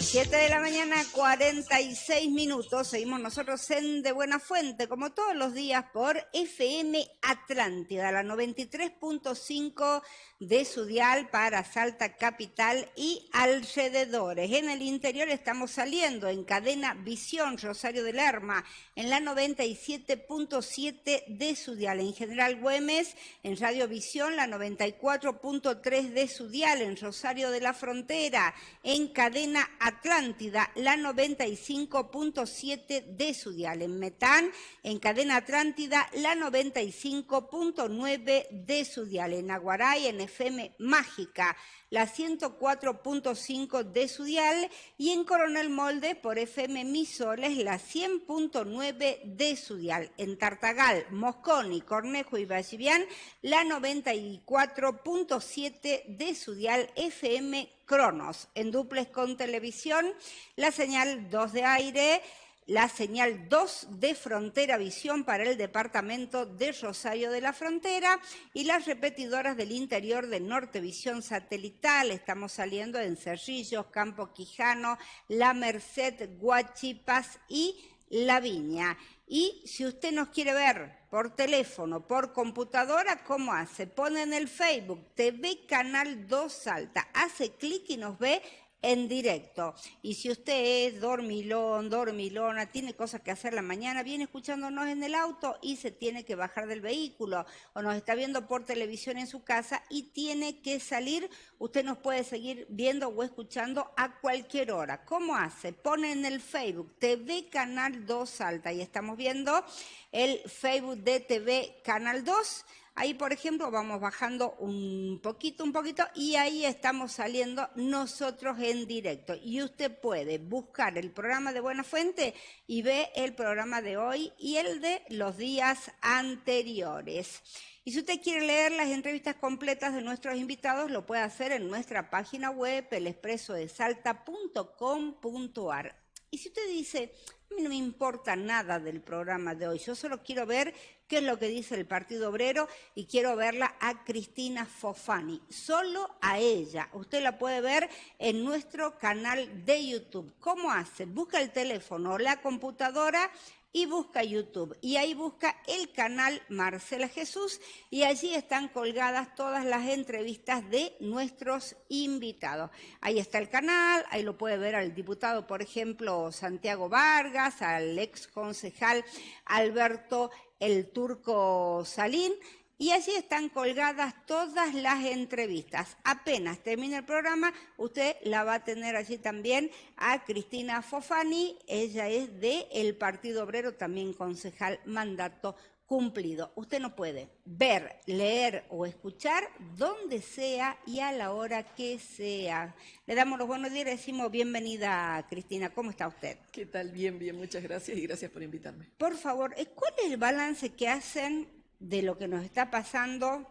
7 de la mañana, 46 minutos. Seguimos nosotros en De Buena Fuente, como todos los días, por FM Atlántida, la 93.5 de su dial para Salta Capital y alrededores. En el interior estamos saliendo en Cadena Visión, Rosario de Lerma, en la 97.7 de su dial. En General Güemes, en Radio Visión, la 94.3 de su dial. En Rosario de la Frontera, en Cadena Atlántida, la 95.7 de su dial. En Metán, en Cadena Atlántida, la 95.9 de su dial. En Aguaray, en FM Mágica, la 104.5 de su dial. Y en Coronel Molde, por FM Misoles, la 100.9 de su dial. En Tartagal, Mosconi, Cornejo y Vallivian, la 94.7 de su dial FM Cronos. En duples con televisión, la señal 2 de aire, la señal 2 de Frontera Visión para el departamento de Rosario de la Frontera y las repetidoras del interior de Nortevisión Satelital. Estamos saliendo en Cerrillos, Campo Quijano, La Merced, Guachipas y La Viña. Y si usted nos quiere ver por teléfono, por computadora, ¿cómo hace? Pone en el Facebook TV Canal 2 Salta, hace clic y nos ve en directo. Y si usted es dormilón, dormilona, tiene cosas que hacer la mañana, viene escuchándonos en el auto y se tiene que bajar del vehículo, o nos está viendo por televisión en su casa y tiene que salir, usted nos puede seguir viendo o escuchando a cualquier hora. ¿Cómo hace? Pone en el Facebook TV Canal 2 Salta y estamos viendo el Facebook de TV Canal 2. Ahí, por ejemplo, vamos bajando un poquito, y ahí estamos saliendo nosotros en directo. Y usted puede buscar el programa de Buena Fuente y ve el programa de hoy y el de los días anteriores. Y si usted quiere leer las entrevistas completas de nuestros invitados, lo puede hacer en nuestra página web, elexpresodesalta.com.ar. Y si usted dice, a mí no me importa nada del programa de hoy, yo solo quiero ver qué es lo que dice el Partido Obrero y quiero verla a Cristina Fofani, solo a ella. Usted la puede ver en nuestro canal de YouTube. ¿Cómo hace? Busca el teléfono o la computadora y busca YouTube. Y ahí busca el canal Marcela Jesús y allí están colgadas todas las entrevistas de nuestros invitados. Ahí está el canal, ahí lo puede ver al diputado, por ejemplo, Santiago Vargas, al ex concejal Alberto el Turco Salín, y allí están colgadas todas las entrevistas. Apenas termine el programa, usted la va a tener allí también a Cristina Fofani. Ella es del Partido Obrero, también concejal, mandato cumplido. Usted no puede ver, leer o escuchar donde sea y a la hora que sea. Le damos los buenos días y decimos bienvenida, Cristina. ¿Cómo está usted? ¿Qué tal? Bien, bien. Muchas gracias y gracias por invitarme. Por favor, ¿cuál es el balance que hacen de lo que nos está pasando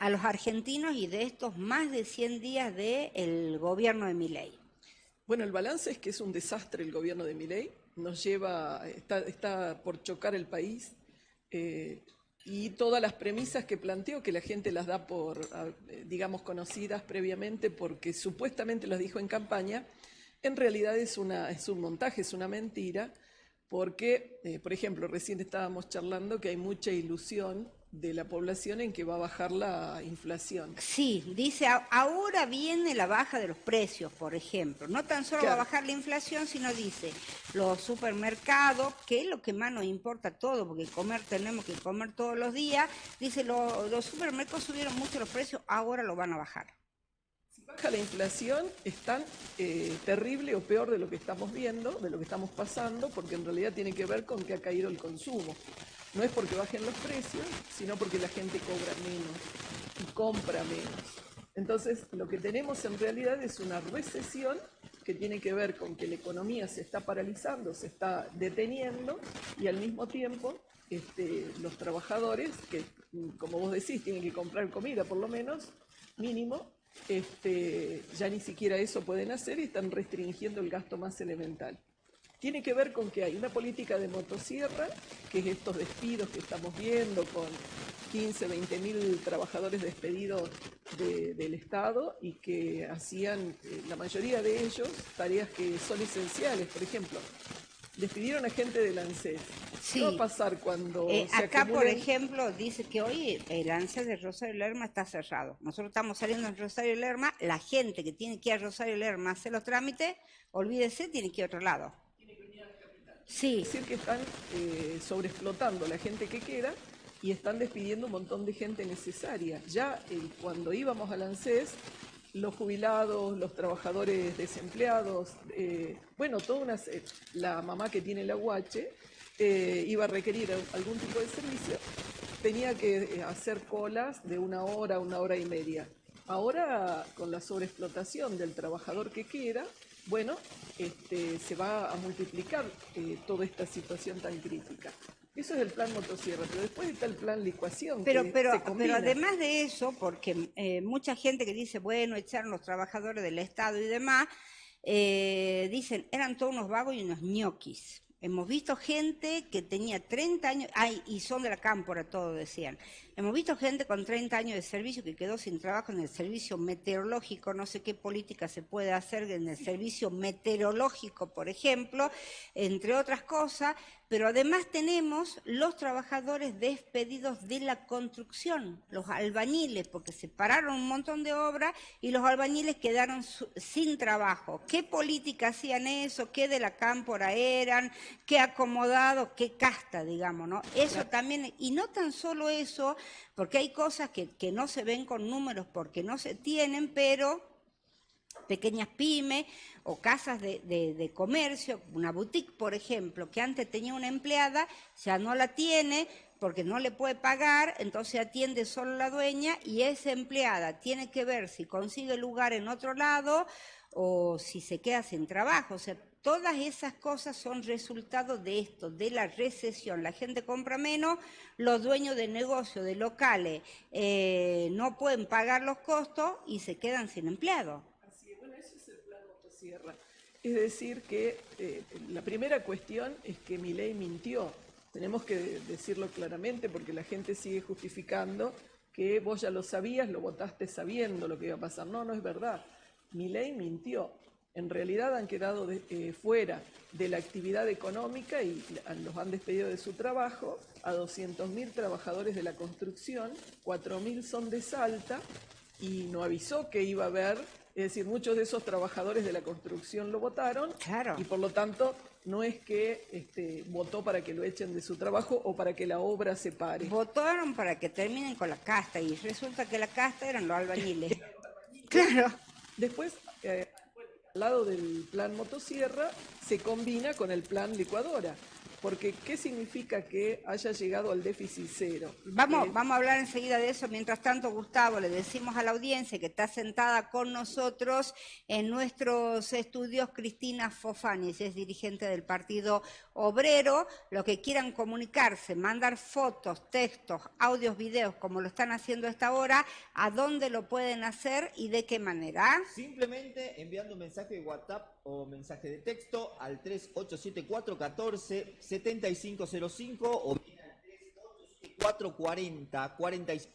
a los argentinos y de estos más de 100 días del gobierno de Milei? Bueno, el balance es que es un desastre el gobierno de Milei. Nos lleva, está por chocar el país y todas las premisas que planteó, que la gente las da por, digamos, conocidas previamente porque supuestamente las dijo en campaña, en realidad es un montaje, es una mentira. Porque, por ejemplo, recién estábamos charlando que hay mucha ilusión de la población en que va a bajar la inflación. Sí, dice, ahora viene la baja de los precios, por ejemplo. No tan solo Claro. va a bajar la inflación, sino dice, los supermercados, que es lo que más nos importa todo, porque comer tenemos que comer todos los días, dice, los supermercados subieron mucho los precios, ahora lo van a bajar. Si baja la inflación, es tan terrible o peor de lo que estamos viendo, de lo que estamos pasando, porque en realidad tiene que ver con que ha caído el consumo. No es porque bajen los precios, sino porque la gente cobra menos y compra menos. Entonces, lo que tenemos en realidad es una recesión que tiene que ver con que la economía se está paralizando, se está deteniendo y al mismo tiempo los trabajadores, que como vos decís, tienen que comprar comida por lo menos, mínimo, ya ni siquiera eso pueden hacer y están restringiendo el gasto más elemental. Tiene que ver con que hay una política de motosierra, que es estos despidos que estamos viendo con 15, 20 mil trabajadores despedidos del Estado y que hacían, la mayoría de ellos, tareas que son esenciales. Por ejemplo, despidieron a gente del ANSES. ¿Qué va a Sí. pasar cuando se Acá, por acumulen? ejemplo, dice que hoy el ANSES de Rosario Lerma está cerrado. Nosotros estamos saliendo en Rosario Lerma, la gente que tiene que ir a Rosario Lerma a hacer los trámites, olvídese, tiene que ir a otro lado. Sí, Decir que están sobreexplotando la gente que queda y están despidiendo un montón de gente necesaria. Ya cuando íbamos al ANSES, los jubilados, los trabajadores desempleados, bueno, la mamá que tiene la UH iba a requerir algún tipo de servicio, tenía que hacer colas de 1 hora y media. Ahora, con la sobreexplotación del trabajador que queda, bueno, se va a multiplicar toda esta situación tan crítica. Eso es el plan motosierra, pero después está el plan licuación, que se pero combina. además de eso, porque mucha gente que dice, bueno, echaron los trabajadores del Estado y demás, dicen, eran todos unos vagos y unos ñoquis. Hemos visto gente que tenía 30 años, ay, y son de la cámpora, todos decían. Hemos visto gente con 30 años de servicio que quedó sin trabajo en el servicio meteorológico, no sé qué política se puede hacer en el servicio meteorológico, por ejemplo, entre otras cosas, pero además tenemos los trabajadores despedidos de la construcción, los albañiles, porque se pararon un montón de obras y los albañiles quedaron sin trabajo. ¿Qué política hacían eso? ¿Qué de la cámpora eran? ¿Qué acomodado? ¿Qué casta, digamos, no? Eso también, y no tan solo eso, porque hay cosas que no se ven con números porque no se tienen, pero pequeñas pymes o casas de comercio, una boutique, por ejemplo, que antes tenía una empleada, ya no la tiene porque no le puede pagar, entonces atiende solo la dueña y esa empleada tiene que ver si consigue lugar en otro lado o si se queda sin trabajo. O sea, todas esas cosas son resultado de esto, de la recesión. La gente compra menos, los dueños de negocios, de locales, no pueden pagar los costos y se quedan sin empleados. Bueno, ese es el plan motosierra. Es decir, que la primera cuestión es que Milei mintió. Tenemos que decirlo claramente porque la gente sigue justificando que vos ya lo sabías, lo votaste sabiendo lo que iba a pasar. No, no es verdad. Milei mintió. En realidad han quedado fuera de la actividad económica y los han despedido de su trabajo a 200.000 trabajadores de la construcción, 4.000 son de Salta y no avisó que iba a haber, es decir, muchos de esos trabajadores de la construcción lo votaron. Claro. Y por lo tanto no es que votó para que lo echen de su trabajo o para que la obra se pare. Votaron para que terminen con la casta y resulta que la casta eran los albañiles. Claro. Después, al lado del plan motosierra, se combina con el plan licuadora. Porque, ¿qué significa que haya llegado al déficit cero? Vamos a hablar enseguida de eso. Mientras tanto, Gustavo, le decimos a la audiencia que está sentada con nosotros en nuestros estudios Cristina Fofanis, es dirigente del Partido Obrero. Lo que quieran comunicarse, mandar fotos, textos, audios, videos, como lo están haciendo a esta hora, ¿a dónde lo pueden hacer y de qué manera? Simplemente enviando un mensaje de WhatsApp o mensaje de texto al 387414-7505 o bien al 387440-4537.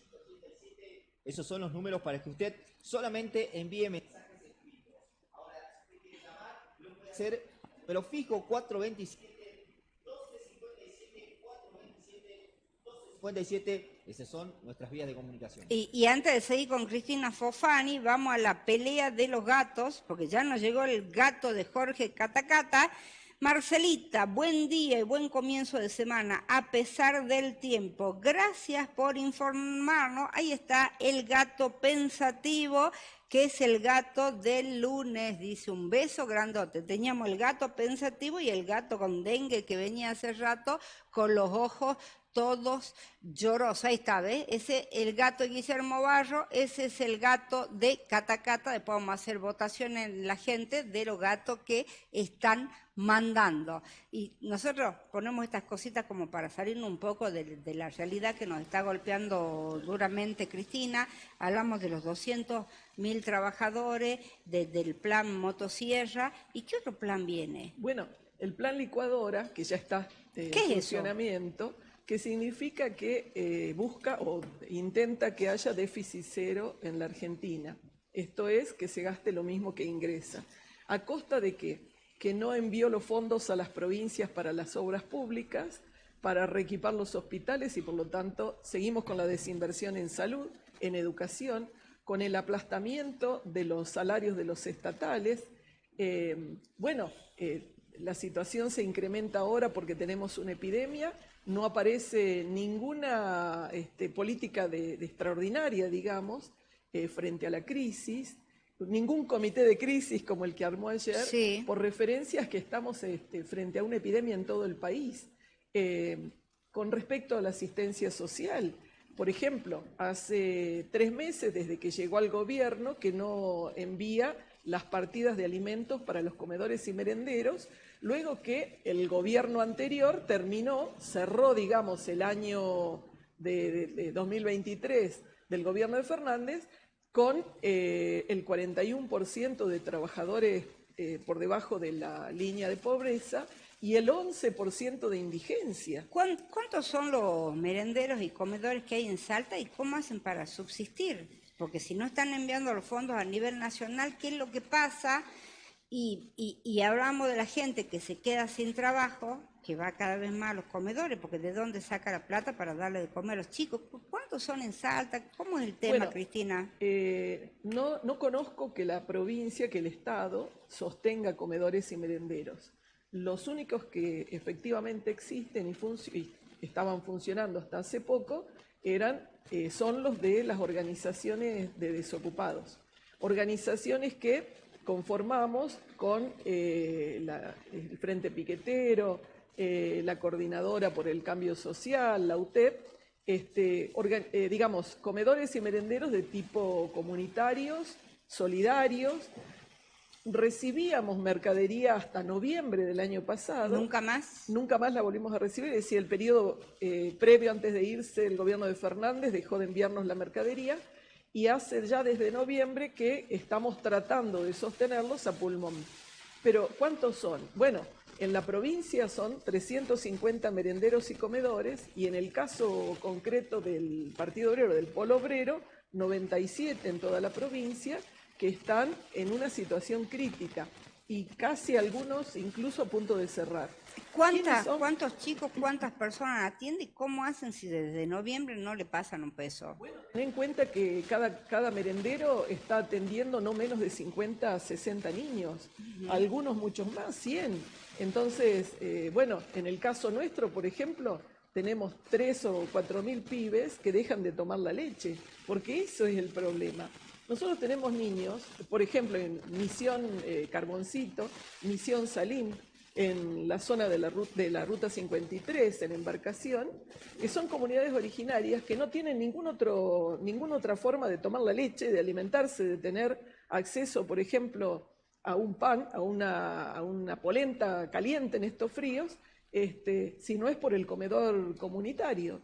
Esos son los números para que usted solamente envíe mensajes escritos. Ahora, si usted quiere llamar, lo puede hacer, pero fijo 427 1257 427 1257. Esas son nuestras vías de comunicación. Y antes de seguir con Cristina Fofani, vamos a la pelea de los gatos, porque ya nos llegó el gato de Jorge Catacata. Marcelita, buen día y buen comienzo de semana, a pesar del tiempo. Gracias por informarnos. Ahí está el gato pensativo, que es el gato del lunes. Dice, un beso grandote. Teníamos el gato pensativo y el gato con dengue que venía hace rato, con los ojos todos llorosos. Ahí está, ¿ves? Ese es el gato de Guillermo Barro, ese es el gato de Catacata. Después vamos a hacer votaciones en la gente de los gatos que están mandando. Y nosotros ponemos estas cositas como para salirnos un poco de la realidad que nos está golpeando duramente Cristina. Hablamos de los 200.000 trabajadores, del plan motosierra. ¿Y qué otro plan viene? Bueno, el plan licuadora, que ya está en ¿Qué es eso? funcionamiento, que significa que busca o intenta que haya déficit cero en la Argentina. Esto es, que se gaste lo mismo que ingresa. ¿A costa de qué? Que no envió los fondos a las provincias para las obras públicas, para reequipar los hospitales y por lo tanto seguimos con la desinversión en salud, en educación, con el aplastamiento de los salarios de los estatales. La situación se incrementa ahora porque tenemos una epidemia, no aparece ninguna política de extraordinaria, digamos, frente a la crisis, ningún comité de crisis como el que armó ayer, Sí. por referencias que estamos frente a una epidemia en todo el país. Con respecto a la asistencia social, por ejemplo, hace 3 meses desde que llegó al gobierno que no envía las partidas de alimentos para los comedores y merenderos, luego que el gobierno anterior cerró, digamos, el año de 2023 del gobierno de Fernández con el 41% de trabajadores por debajo de la línea de pobreza y el 11% de indigencia. ¿Cuántos son los merenderos y comedores que hay en Salta y cómo hacen para subsistir? Porque si no están enviando los fondos a nivel nacional, ¿qué es lo que pasa? Y hablamos de la gente que se queda sin trabajo, que va cada vez más a los comedores, porque ¿de dónde saca la plata para darle de comer a los chicos? ¿Cuántos son en Salta? ¿Cómo es el tema, Bueno, Cristina? No conozco que la provincia, que el Estado, sostenga comedores y merenderos. Los únicos que efectivamente existen y estaban funcionando hasta hace poco son los de las organizaciones de desocupados. Organizaciones que conformamos con el Frente Piquetero, la Coordinadora por el Cambio Social, la UTEP, digamos, comedores y merenderos de tipo comunitarios, solidarios. Recibíamos mercadería hasta noviembre del año pasado. ¿Nunca más? Nunca más la volvimos a recibir, es decir, el periodo previo antes de irse el gobierno de Fernández dejó de enviarnos la mercadería y hace ya desde noviembre que estamos tratando de sostenerlos a pulmón. Pero ¿cuántos son? Bueno, en la provincia son 350 merenderos y comedores y en el caso concreto del Partido Obrero, del Polo Obrero, 97 en toda la provincia, que están en una situación crítica y casi algunos incluso a punto de cerrar. ¿Cuántos chicos, cuántas personas atiende y cómo hacen si desde noviembre no le pasan un peso? Bueno, ten en cuenta que cada merendero está atendiendo no menos de 50 a 60 niños, algunos muchos más, 100. Entonces, en el caso nuestro, por ejemplo, tenemos 3 o 4 mil pibes que dejan de tomar la leche, porque eso es el problema. Nosotros tenemos niños, por ejemplo, en Misión Carboncito, Misión Salim, en la zona de la Ruta 53, en Embarcación, que son comunidades originarias que no tienen ninguna otra forma de tomar la leche, de alimentarse, de tener acceso, por ejemplo, a un pan, a una polenta caliente en estos fríos, si no es por el comedor comunitario.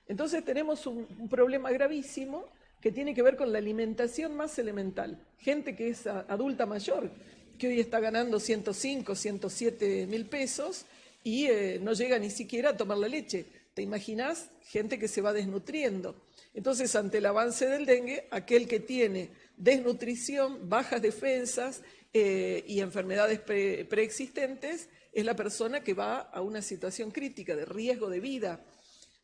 Entonces tenemos un problema gravísimo que tiene que ver con la alimentación más elemental. Gente que es adulta mayor, que hoy está ganando 105, 107 mil pesos y no llega ni siquiera a tomar la leche. ¿Te imaginás? Gente que se va desnutriendo. Entonces, ante el avance del dengue, aquel que tiene desnutrición, bajas defensas y enfermedades preexistentes es la persona que va a una situación crítica de riesgo de vida.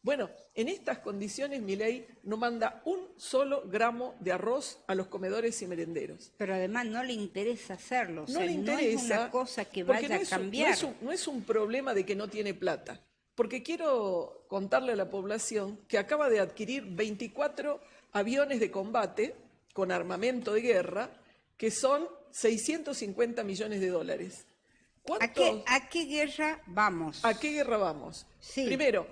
Bueno, en estas condiciones Milei no manda un solo gramo de arroz a los comedores y merenderos. Pero además no le interesa hacerlo, no le interesa, no es una cosa que vaya a cambiar. No es un problema de que no tiene plata, porque quiero contarle a la población que acaba de adquirir 24 aviones de combate con armamento de guerra, que son 650 millones de dólares. ¿A qué guerra vamos? ¿A qué guerra vamos? Sí. Primero,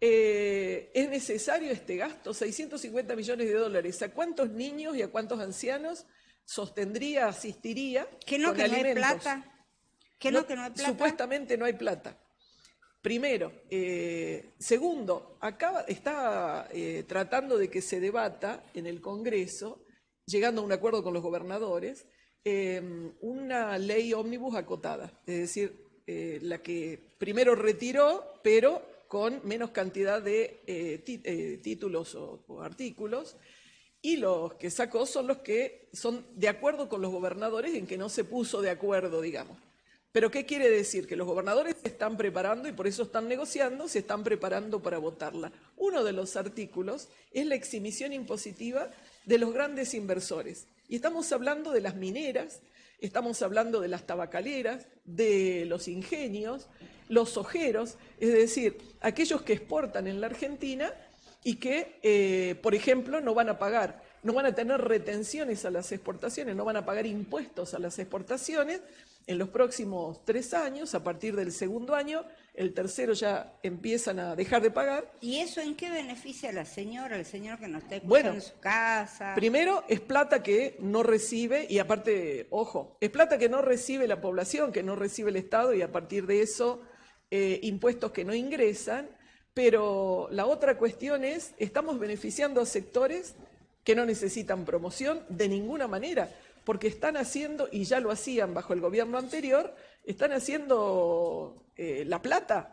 ¿es necesario este gasto? 650 millones de dólares. ¿A cuántos niños y a cuántos ancianos sostendría, asistiría ¿Que no con alimentos? No hay plata? ¿Que no hay plata? Supuestamente no hay plata. Primero. Segundo, acá está tratando de que se debata en el Congreso, llegando a un acuerdo con los gobernadores, una ley ómnibus acotada. Es decir, la que primero retiró, pero con menos cantidad de títulos o artículos, y los que sacó son los que son de acuerdo con los gobernadores en que no se puso de acuerdo, digamos. ¿Pero qué quiere decir? Que los gobernadores se están preparando y por eso están negociando, se están preparando para votarla. Uno de los artículos es la exhibición impositiva de los grandes inversores. Y estamos hablando de las mineras, estamos hablando de las tabacaleras, de los ingenios, los sojeros, es decir, aquellos que exportan en la Argentina y que, por ejemplo, no van a tener retenciones a las exportaciones, no van a pagar impuestos a las exportaciones en los próximos 3 años. A partir del segundo año, el tercero ya empiezan a dejar de pagar. ¿Y eso en qué beneficia a la señora, al señor que no está escuchando en su casa? Primero, es plata que no recibe, y aparte, ojo, es plata que no recibe la población, que no recibe el Estado, y a partir de eso, impuestos que no ingresan. Pero la otra cuestión es, estamos beneficiando a sectores que no necesitan promoción de ninguna manera, porque están haciendo, y ya lo hacían bajo el gobierno anterior, están haciendo la plata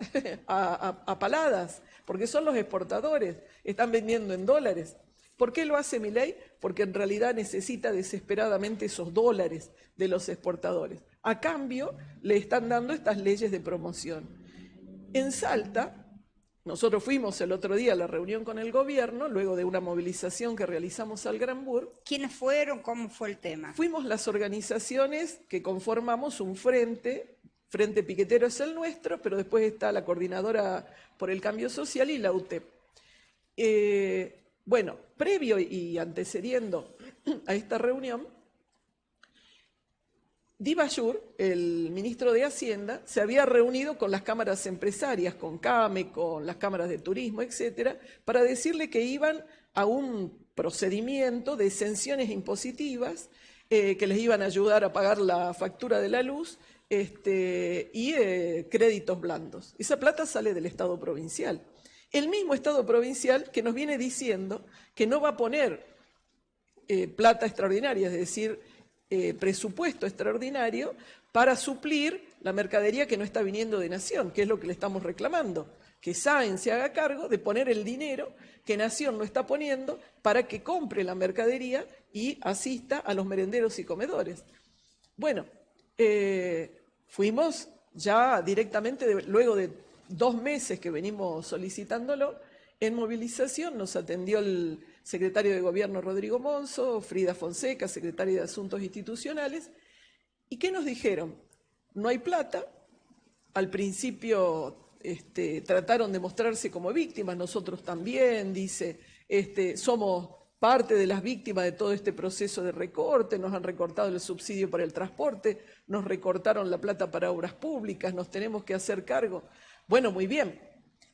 a paladas, porque son los exportadores, están vendiendo en dólares. ¿Por qué lo hace Milei? Porque en realidad necesita desesperadamente esos dólares de los exportadores. A cambio, le están dando estas leyes de promoción. En Salta, nosotros fuimos el otro día a la reunión con el gobierno, luego de una movilización que realizamos al Granburg. ¿Quiénes fueron? ¿Cómo fue el tema? Fuimos las organizaciones que conformamos un frente. Frente Piquetero es el nuestro, pero después está la Coordinadora por el Cambio Social y la UTEP. Bueno, previo y antecediendo a esta reunión, Dibajur, el ministro de Hacienda, se había reunido con las cámaras empresarias, con CAME, con las cámaras de turismo, etcétera, para decirle que iban a un procedimiento de exenciones impositivas que les iban a ayudar a pagar la factura de la luz y créditos blandos. Esa plata sale del Estado provincial. El mismo Estado provincial que nos viene diciendo que no va a poner plata extraordinaria, es decir, presupuesto extraordinario para suplir la mercadería que no está viniendo de Nación, que es lo que le estamos reclamando, que Sáenz se haga cargo de poner el dinero que Nación no está poniendo para que compre la mercadería y asista a los merenderos y comedores. Bueno, fuimos ya directamente, luego de 2 meses que venimos solicitándolo, en movilización nos atendió el secretario de Gobierno Rodrigo Monzo, Frida Fonseca, secretaria de Asuntos Institucionales. ¿Y qué nos dijeron? No hay plata. Al principio trataron de mostrarse como víctimas, nosotros también, dice, somos parte de las víctimas de todo este proceso de recorte, nos han recortado el subsidio para el transporte, nos recortaron la plata para obras públicas, nos tenemos que hacer cargo. Bueno, muy bien,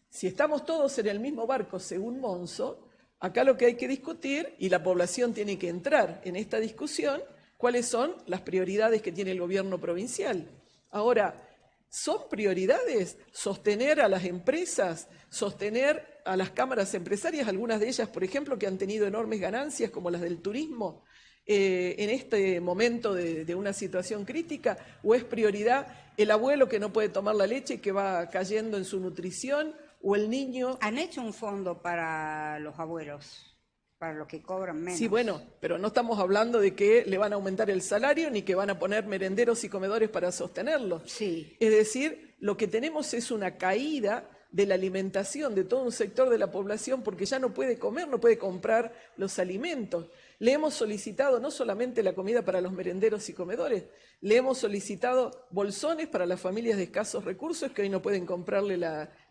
si estamos todos en el mismo barco, según Monzo, acá lo que hay que discutir, y la población tiene que entrar en esta discusión, cuáles son las prioridades que tiene el gobierno provincial. Ahora, ¿son prioridades sostener a las empresas, sostener a las cámaras empresarias, algunas de ellas, por ejemplo, que han tenido enormes ganancias, como las del turismo, en este momento de una situación crítica? ¿O es prioridad el abuelo que no puede tomar la leche y que va cayendo en su nutrición? ¿O el niño? Han hecho un fondo para los abuelos, para los que cobran menos. Sí, bueno, pero no estamos hablando de que le van a aumentar el salario ni que van a poner merenderos y comedores para sostenerlo. Sí. Es decir, lo que tenemos es una caída de la alimentación de todo un sector de la población porque ya no puede comer, no puede comprar los alimentos. Le hemos solicitado no solamente la comida para los merenderos y comedores, le hemos solicitado bolsones para las familias de escasos recursos que hoy no pueden comprarle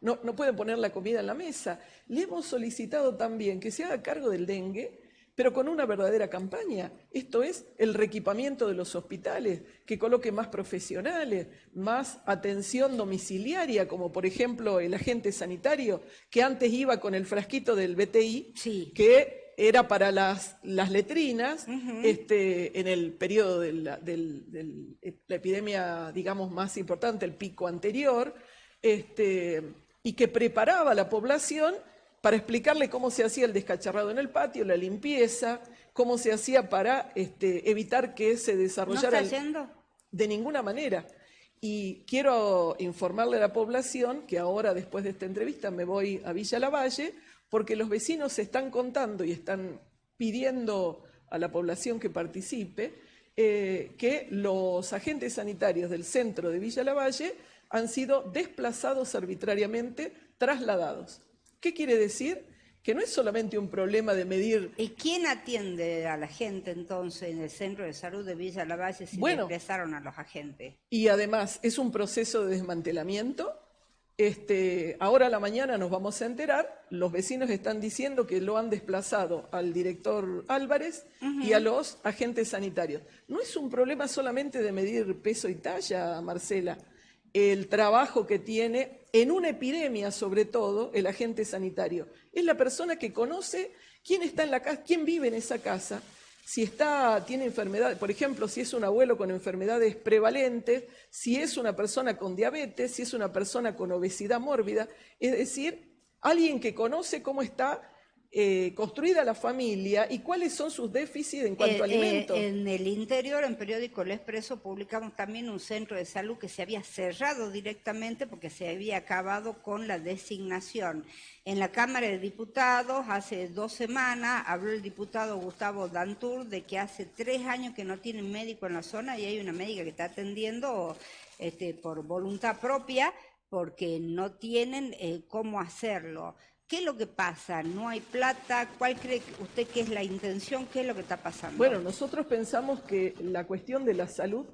no pueden poner la comida en la mesa. Le hemos solicitado también que se haga cargo del dengue, pero con una verdadera campaña. Esto es el reequipamiento de los hospitales, que coloque más profesionales, más atención domiciliaria, como por ejemplo el agente sanitario, que antes iba con el frasquito del BTI, sí, que era para las letrinas, en el periodo de la epidemia, digamos, más importante, el pico anterior, y que preparaba a la población para explicarle cómo se hacía el descacharrado en el patio, la limpieza, cómo se hacía para evitar que se desarrollara... ¿No está yendo? De ninguna manera. Y quiero informarle a la población que ahora, después de esta entrevista, me voy a Villa Lavalle, porque los vecinos se están contando y están pidiendo a la población que participe, que los agentes sanitarios del centro de Villa Lavalle han sido desplazados arbitrariamente, trasladados. ¿Qué quiere decir? Que no es solamente un problema de medir... ¿Y quién atiende a la gente entonces en el centro de salud de Villa Lavalle si desplazaron a los agentes? Y además es un proceso de desmantelamiento. Ahora a la mañana nos vamos a enterar, los vecinos están diciendo que lo han desplazado al director Álvarez y a los agentes sanitarios. No es un problema solamente de medir peso y talla, Marcela. El trabajo que tiene en una epidemia, sobre todo, el agente sanitario. Es la persona que conoce quién está en la casa, quién vive en esa casa, si tiene enfermedades, por ejemplo, si es un abuelo con enfermedades prevalentes, si es una persona con diabetes, si es una persona con obesidad mórbida, es decir, alguien que conoce cómo está construida la familia y cuáles son sus déficits en cuanto a alimentos. En el interior, en periódico El Expreso, publicamos también un centro de salud que se había cerrado directamente porque se había acabado con la designación. En la Cámara de Diputados, hace 2 semanas, habló el diputado Gustavo Dantur de que hace 3 años que no tienen médico en la zona y hay una médica que está atendiendo por voluntad propia porque no tienen cómo hacerlo. ¿Qué es lo que pasa? ¿No hay plata? ¿Cuál cree usted que es la intención? ¿Qué es lo que está pasando? Bueno, nosotros pensamos que la cuestión de la salud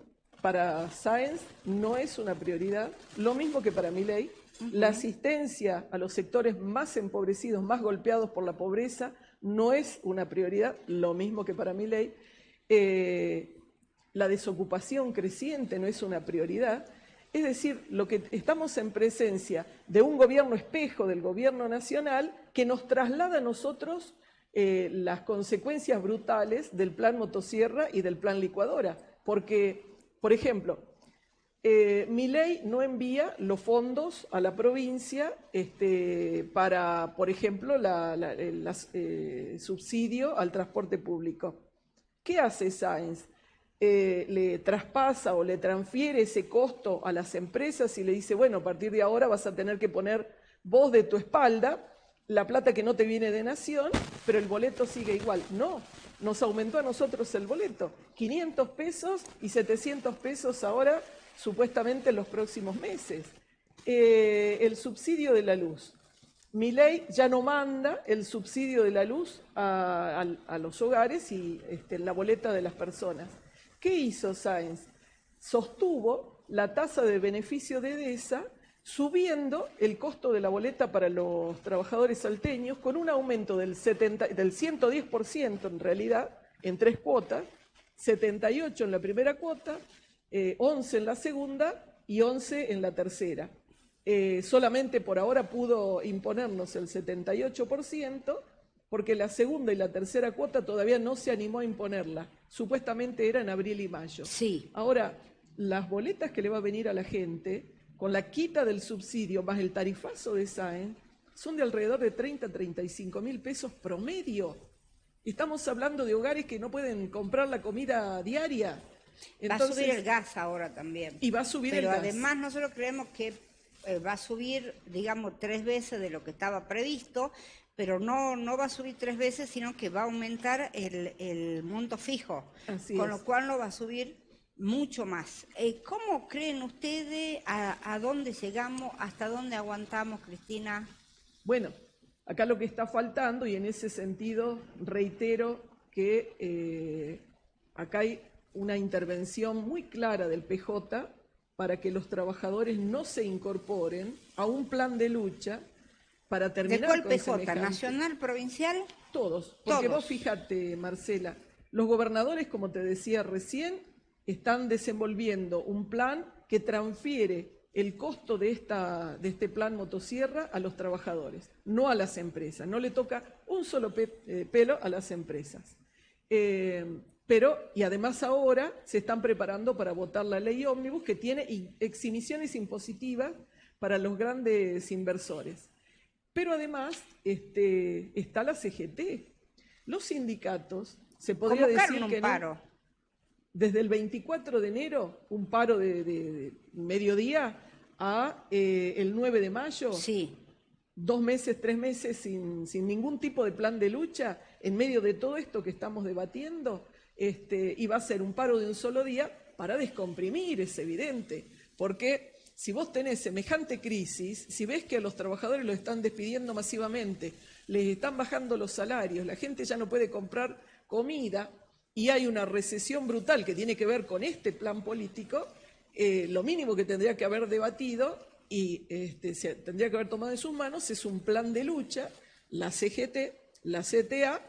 para Sáenz no es una prioridad, lo mismo que para Milei. La asistencia a los sectores más empobrecidos, más golpeados por la pobreza, no es una prioridad, lo mismo que para Milei. La desocupación creciente no es una prioridad. Es decir, lo que estamos en presencia de un gobierno espejo del gobierno nacional que nos traslada a nosotros las consecuencias brutales del plan motosierra y del plan licuadora. Porque, por ejemplo, Milei no envía los fondos a la provincia para, por ejemplo, el subsidio al transporte público. ¿Qué hace Sáenz? Le traspasa o le transfiere ese costo a las empresas y le dice, bueno, a partir de ahora vas a tener que poner vos de tu espalda la plata que no te viene de Nación, pero el boleto sigue igual. No, nos aumentó a nosotros el boleto, 500 pesos y 700 pesos ahora, supuestamente en los próximos meses. El subsidio de la luz. Milei ya no manda el subsidio de la luz a los hogares y en la boleta de las personas. ¿Qué hizo Sáenz? Sostuvo la tasa de beneficio de EDESA subiendo el costo de la boleta para los trabajadores salteños con un aumento del 110% en realidad, en 3 cuotas, 78 en la primera cuota, 11 en la segunda y 11 en la tercera. Solamente por ahora pudo imponernos el 78%, porque la segunda y la tercera cuota todavía no se animó a imponerla. Supuestamente era en abril y mayo. Sí. Ahora, las boletas que le va a venir a la gente, con la quita del subsidio más el tarifazo de Sáenz, son de alrededor de 30 a 35 mil pesos promedio. Estamos hablando de hogares que no pueden comprar la comida diaria. Entonces, va a subir el gas ahora también. Y va a subir el gas. Pero además nosotros creemos que va a subir, digamos, 3 veces de lo que estaba previsto, pero no va a subir 3 veces, sino que va a aumentar el monto fijo, con lo cual no va a subir mucho más. ¿Cómo creen ustedes a dónde llegamos, hasta dónde aguantamos, Cristina? Bueno, acá lo que está faltando, y en ese sentido reitero que acá hay una intervención muy clara del PJ para que los trabajadores no se incorporen a un plan de lucha para terminar ¿De cuál PJ? ¿Nacional, provincial? Todos. Porque vos fíjate, Marcela, los gobernadores, como te decía recién, están desenvolviendo un plan que transfiere el costo de este plan motosierra a los trabajadores, no a las empresas. No le toca un solo pelo a las empresas. Y además ahora se están preparando para votar la ley ómnibus que tiene exhibiciones impositivas para los grandes inversores. Pero además está la CGT. Los sindicatos, se podría decir que paro. desde el 24 de enero, un paro de mediodía, a el 9 de mayo, Sí. 2 meses, 3 meses sin ningún tipo de plan de lucha, en medio de todo esto que estamos debatiendo, y va a ser un paro de un solo día para descomprimir, es evidente, porque si vos tenés semejante crisis, si ves que a los trabajadores los están despidiendo masivamente, les están bajando los salarios, la gente ya no puede comprar comida y hay una recesión brutal que tiene que ver con este plan político, lo mínimo que tendría que haber debatido y se tendría que haber tomado en sus manos es un plan de lucha, la CGT, la CTA,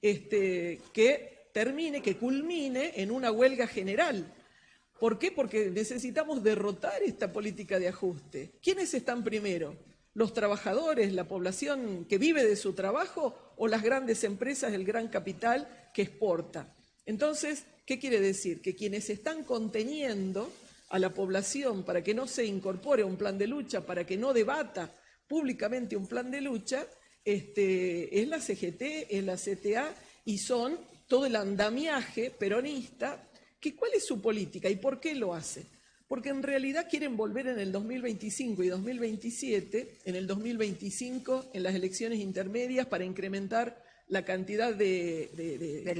que termine, que culmine en una huelga general. ¿Por qué? Porque necesitamos derrotar esta política de ajuste. ¿Quiénes están primero? ¿Los trabajadores, la población que vive de su trabajo o las grandes empresas, el gran capital que exporta? Entonces, ¿qué quiere decir? Que quienes están conteniendo a la población para que no se incorpore a un plan de lucha, para que no debata públicamente un plan de lucha, es la CGT, es la CTA y son todo el andamiaje peronista. ¿Cuál es su política y por qué lo hace? Porque en realidad quieren volver en el 2025 y 2027, en el 2025 en las elecciones intermedias para incrementar la cantidad de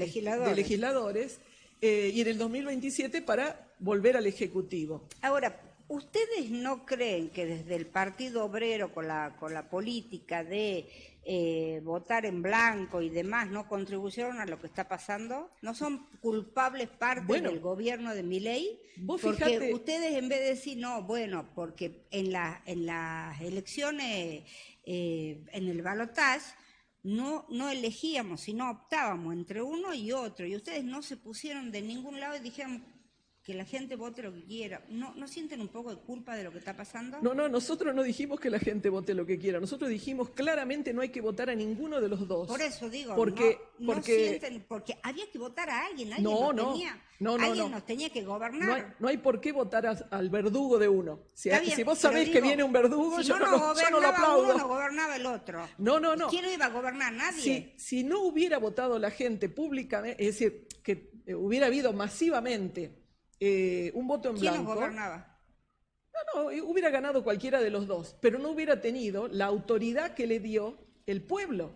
legisladores y en el 2027 para volver al Ejecutivo. Ahora, ¿ustedes no creen que desde el Partido Obrero con la política de votar en blanco y demás no contribuyeron a lo que está pasando? ¿No son culpables parte del gobierno de Milei? Porque ustedes en vez de decir, no, bueno, porque en las elecciones, en el balotaje, no elegíamos, sino optábamos entre uno y otro, y ustedes no se pusieron de ningún lado y dijeron que la gente vote lo que quiera. ¿No sienten un poco de culpa de lo que está pasando? No, nosotros no dijimos que la gente vote lo que quiera. Nosotros dijimos claramente no hay que votar a ninguno de los dos. Por eso digo, porque había que votar a alguien, alguien nos tenía que gobernar. No hay por qué votar al verdugo de uno. Si vos sabés que viene un verdugo, yo no lo aplaudo. Uno no gobernaba el otro. No. ¿Quién no iba a gobernar? Nadie. Si no hubiera votado la gente públicamente, es decir, que hubiera habido masivamente un voto en blanco. ¿Quién nos gobernaba? No, hubiera ganado cualquiera de los dos, pero no hubiera tenido la autoridad que le dio el pueblo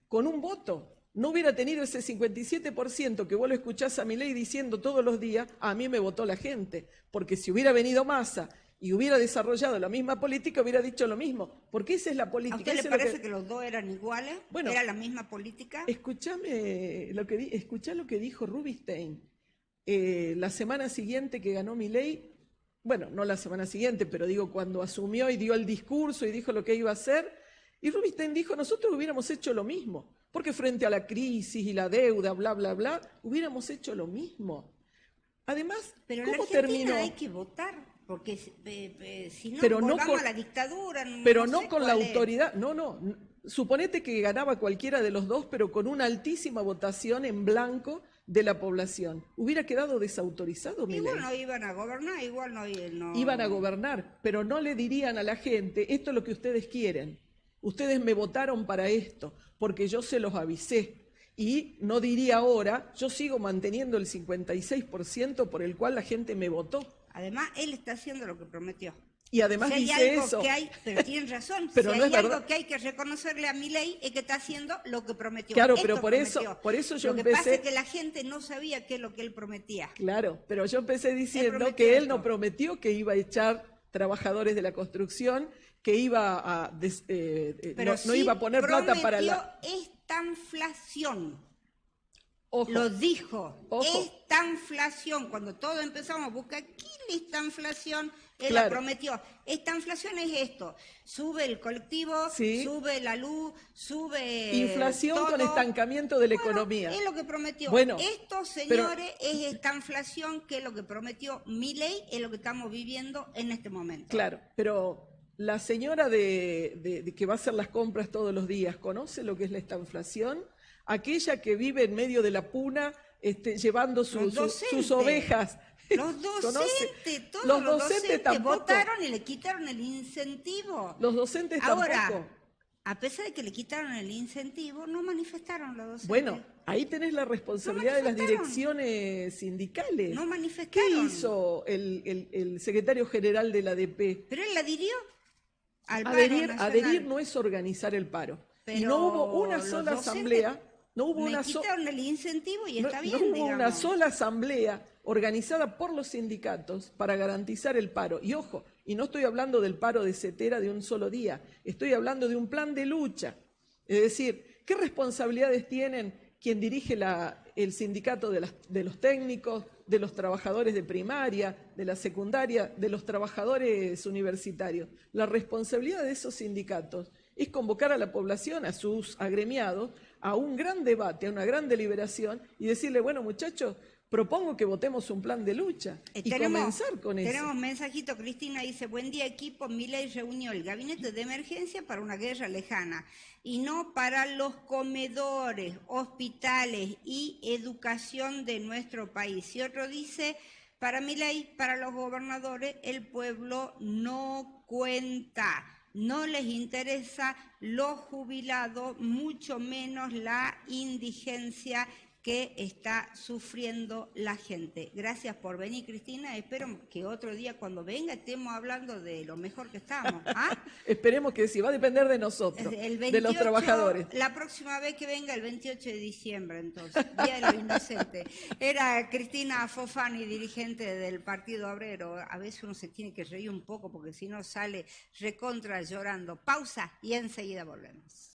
con un voto. No hubiera tenido ese 57% que vos lo escuchás a Milei diciendo todos los días, a mí me votó la gente, porque si hubiera venido Massa y hubiera desarrollado la misma política, hubiera dicho lo mismo, porque esa es la política. ¿A usted le parece que los dos eran iguales? Bueno, ¿era la misma política? Escuchá lo que dijo Rubinstein. La semana siguiente que ganó Milei, bueno, no la semana siguiente, pero digo cuando asumió y dio el discurso y dijo lo que iba a hacer, y Rubinstein dijo, nosotros hubiéramos hecho lo mismo, porque frente a la crisis y la deuda, bla, bla, bla, hubiéramos hecho lo mismo. Además, pero ¿cómo en Argentina terminó? Hay que votar, porque si no, volvamos a la dictadura. Pero no con la autoridad, suponete que ganaba cualquiera de los dos, pero con una altísima votación en blanco de la población. Hubiera quedado desautorizado Milei. Igual no iban a gobernar, no. Iban a gobernar, pero no le dirían a la gente, esto es lo que ustedes quieren. Ustedes me votaron para esto, porque yo se los avisé. Y no diría ahora, yo sigo manteniendo el 56% por el cual la gente me votó. Además, él está haciendo lo que prometió. Y además dice eso. Pero tienen razón, pero si no hay algo verdad que hay que reconocerle a Milei es que está haciendo lo que prometió. Claro, pero por eso yo empecé... Lo que pasa es que la gente no sabía qué es lo que él prometía. Claro, pero yo empecé diciendo que él no prometió que iba a echar trabajadores de la construcción, que iba a no iba a poner plata para la... esta inflación. Ojo, lo dijo, ojo. Esta inflación, cuando todos empezamos a buscar quién es esta inflación, él Claro. la prometió. Esta inflación es esto, sube el colectivo, Sí. sube la luz, sube Inflación todo. con estancamiento de la economía. Es lo que prometió. Bueno, Estos señores es esta inflación que es lo que prometió Milei, es lo que estamos viviendo en este momento. Claro, pero la señora de que va a hacer las compras todos los días, ¿conoce lo que es la estanflación? Aquella que vive en medio de la puna llevando sus ovejas. Los docentes, todos los los docentes docentes tampoco. votaron y le quitaron el incentivo. Los docentes Ahora, tampoco. A pesar de que le quitaron el incentivo, no manifestaron los docentes. Bueno, ahí tenés la responsabilidad de las manifestaron. direcciones sindicales. No ¿Qué manifestaron. hizo el secretario general de la ADP? Pero él adhirió al paro Adherir nacional. no es organizar el paro. Y Pero no hubo una los sola docentes asamblea, no hubo me una quitaron el incentivo y está no bien, hubo digamos. una sola asamblea organizada por los sindicatos para garantizar el paro. Y ojo, y no estoy hablando del paro de Cetera de un solo día, estoy hablando de un plan de lucha. Es decir, ¿qué responsabilidades tienen quien dirige el sindicato de los técnicos, de los trabajadores de primaria, de la secundaria, de los trabajadores universitarios? La responsabilidad de esos sindicatos es convocar a la población, a sus agremiados, a un gran debate, a una gran deliberación y decirle, bueno, muchachos, propongo que votemos un plan de lucha y comenzar con eso. Tenemos mensajito, Cristina dice, buen día equipo, Milei reunió el gabinete de emergencia para una guerra lejana y no para los comedores, hospitales y educación de nuestro país. Y otro dice, para Milei, para los gobernadores, el pueblo no cuenta. No les interesa los jubilados, mucho menos la indigencia que está sufriendo la gente. Gracias por venir, Cristina. Espero que otro día cuando venga estemos hablando de lo mejor que estamos. ¿Ah? Esperemos que sí, va a depender de nosotros, El 28, de los trabajadores. La próxima vez que venga, el 28 de diciembre, entonces, Día de los Inocentes. Era Cristina Fofani, dirigente del Partido Obrero. A veces uno se tiene que reír un poco porque si no sale recontra llorando. Pausa y enseguida volvemos.